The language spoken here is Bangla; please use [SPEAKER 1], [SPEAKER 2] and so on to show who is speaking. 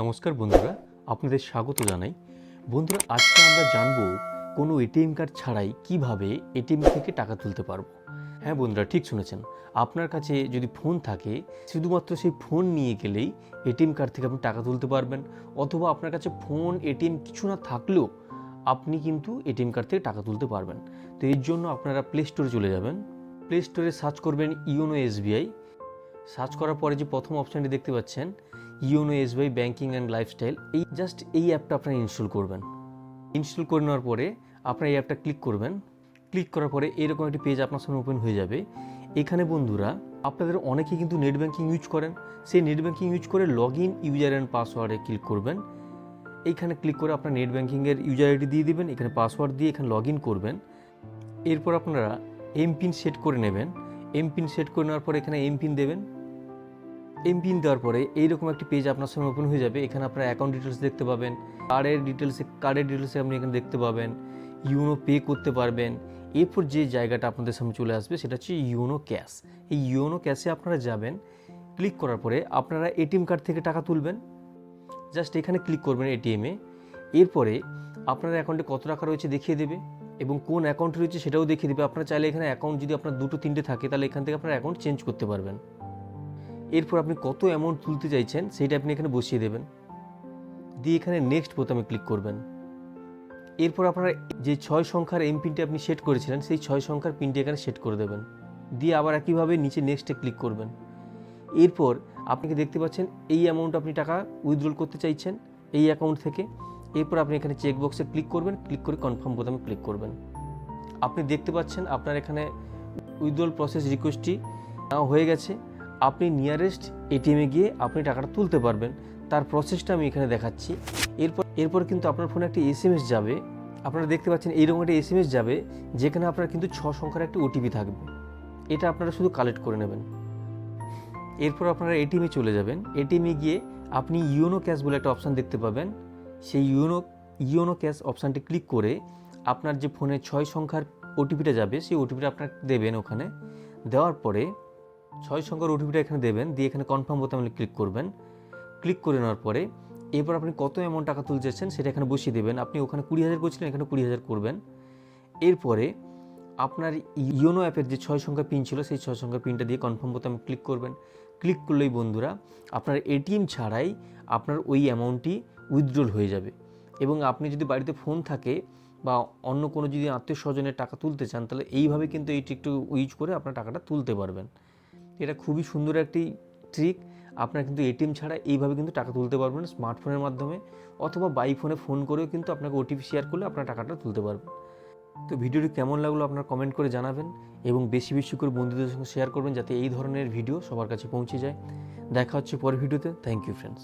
[SPEAKER 1] নমস্কার বন্ধুরা, আপনাদের স্বাগত জানাই। বন্ধুরা, আজকে আমরা জানব কোনো এটিএম কার্ড ছাড়াই কিভাবে এটিএম থেকে টাকা তুলতে পারবো। হ্যাঁ বন্ধুরা, ঠিক শুনেছেন। আপনার কাছে যদি ফোন থাকে, শুধুমাত্র সেই ফোন নিয়ে গেলেই এটিএম কার্ড থেকে আপনি টাকা তুলতে পারবেন। অথবা আপনার কাছে ফোন, এটিএম কিছু না থাকলেও আপনি কিন্তু এটিএম কার্ড থেকে টাকা তুলতে পারবেন। তো এর জন্য আপনারা প্লে স্টোরে চলে যাবেন। প্লে স্টোরে সার্চ করবেন ইওনো এসবিআই। সার্চ করার পরে যে প্রথম অপশানটি দেখতে পাচ্ছেন, YONO SBI banking and lifestyle, এই অ্যাপটা আপনারা ইনস্টল করবেন। ইনস্টল করে নেওয়ার পরে আপনারা এই অ্যাপটা ক্লিক করবেন। ক্লিক করার পরে এরকম একটি পেজ আপনার সামনে ওপেন হয়ে যাবে। এখানে বন্ধুরা, আপনাদের অনেকেই কিন্তু নেট ব্যাঙ্কিং ইউজ করেন। সেই নেট ব্যাঙ্কিং ইউজ করে লগ ইন ইউজার অ্যান্ড পাসওয়ার্ডে ক্লিক করবেন। এইখানে ক্লিক করে আপনার নেট ব্যাঙ্কিংয়ের ইউজার আইডি দিয়ে দেবেন, এখানে পাসওয়ার্ড দিয়ে এখানে লগ ইন করবেন। এরপর আপনারা এমপিন সেট করে নেবেন। এমপিন সেট করে নেওয়ার পরে এখানে এমপিন দেবেন। এমপিন দেওয়ার পরে এইরকম একটি পেজ আপনার সামনে ওপেন হয়ে যাবে। এখানে আপনার অ্যাকাউন্ট ডিটেলস দেখতে পাবেন, কার্ডের ডিটেলসে আপনি এখানে দেখতে পাবেন, ইউনো পে করতে পারবেন। এরপর যে জায়গাটা আপনাদের সামনে চলে আসবে সেটা হচ্ছে ইউনো ক্যাশ। এই ইউনো ক্যাশে আপনারা যাবেন। ক্লিক করার পরে আপনারা এটিএম কার্ড থেকে টাকা তুলবেন। জাস্ট এখানে ক্লিক করবেন এটিএমে। এরপরে আপনার অ্যাকাউন্টে কত টাকা রয়েছে দেখিয়ে দেবে এবং কোন অ্যাকাউন্ট রয়েছে সেটাও দেখিয়ে দেবে। আপনারা চাইলে এখানে অ্যাকাউন্ট যদি আপনার 2-3টে থাকে তাহলে এখান থেকে আপনার অ্যাকাউন্ট চেঞ্জ করতে পারবেন। এরপর আপনি কত অ্যামাউন্ট তুলতে চাইছেন সেইটা আপনি এখানে বসিয়ে দেবেন, দিয়ে এখানে নেক্সট বোতামে ক্লিক করবেন। এরপর আপনারা যে 6 সংখ্যার এমপিনটি আপনি সেট করেছিলেন সেই 6 সংখ্যার পিনটি এখানে সেট করে দেবেন, দিয়ে আবার একইভাবে নিচে নেক্সটে ক্লিক করবেন। এরপর আপনি দেখতে পাচ্ছেন এই অ্যামাউন্ট আপনি টাকা উইথড্রল করতে চাইছেন এই অ্যাকাউন্ট থেকে। এরপর আপনি এখানে চেকবক্সে ক্লিক করবেন, ক্লিক করে কনফার্ম বোতামে ক্লিক করবেন। আপনি দেখতে পাচ্ছেন আপনার এখানে উইথড্রল প্রসেস রিকোয়েস্টটি হয়ে গেছে। আপনি নিয়ারেস্ট এটিএমে গিয়ে আপনি টাকাটা তুলতে পারবেন। তার প্রসেসটা আমি এখানে দেখাচ্ছি। এরপর কিন্তু আপনার ফোনে একটি এসএমএস যাবে। আপনারা দেখতে পাচ্ছেন এইরকম একটা এসএমএস যাবে, যেখানে আপনার কিন্তু 6 সংখ্যার একটি ওটিপি থাকবে। এটা আপনারা শুধু কালেক্ট করে নেবেন। এরপর আপনারা এটিএমে চলে যাবেন। এটিএমে গিয়ে আপনি ইওনো ক্যাশ বলে একটা অপশান দেখতে পাবেন। সেই ইওনো ক্যাশ অপশানটি ক্লিক করে আপনার যে ফোনে 6 সংখ্যার ওটিপিটা যাবে সেই ওটিপিটা আপনার দেবেন। ওখানে দেওয়ার পরে 6 সংখ্যার ওটিপিটা এখানে দেবেন, দিয়ে এখানে কনফার্ম বোতামে ক্লিক করবেন। ক্লিক করে নেওয়ার পরে এরপর আপনি কত অ্যামাউন্ট টাকা তুলতে চাচ্ছেন সেটা এখানে বসিয়ে দেবেন। আপনি ওখানে 20,000 করছিলেন, এখানে 20,000 করবেন। এরপরে আপনার ইওনো অ্যাপের যে 6 সংখ্যার পিন ছিল সেই 6 সংখ্যার পিনটা দিয়ে কনফার্ম বোতামে ক্লিক করবেন। ক্লিক করলেই বন্ধুরা আপনার এটিএম ছাড়াই আপনার ওই অ্যামাউন্টটি উইথড্রল হয়ে যাবে। এবং আপনি যদি বাড়িতে ফোন থাকে বা অন্য কোনো যদি আত্মীয় স্বজনের টাকা তুলতে চান, তাহলে এইভাবে কিন্তু এইটি একটু ইউজ করে আপনার টাকাটা তুলতে পারবেন। এটা খুবই সুন্দর একটি ট্রিক। আপনারা কিন্তু এটিএম ছাড়া এইভাবে কিন্তু টাকা তুলতে পারবেন স্মার্টফোনের মাধ্যমে, অথবা বাই ফোনে ফোন করেও কিন্তু আপনাকে ওটিপি শেয়ার করলে আপনার টাকাটা তুলতে পারবেন। তো ভিডিওটি কেমন লাগলো আপনারা কমেন্ট করে জানাবেন এবং বেশি বেশি করে বন্ধুদের সঙ্গে শেয়ার করবেন, যাতে এই ধরনের ভিডিও সবার কাছে পৌঁছে যায়। দেখা হচ্ছে পরের ভিডিওতে। Thank you friends.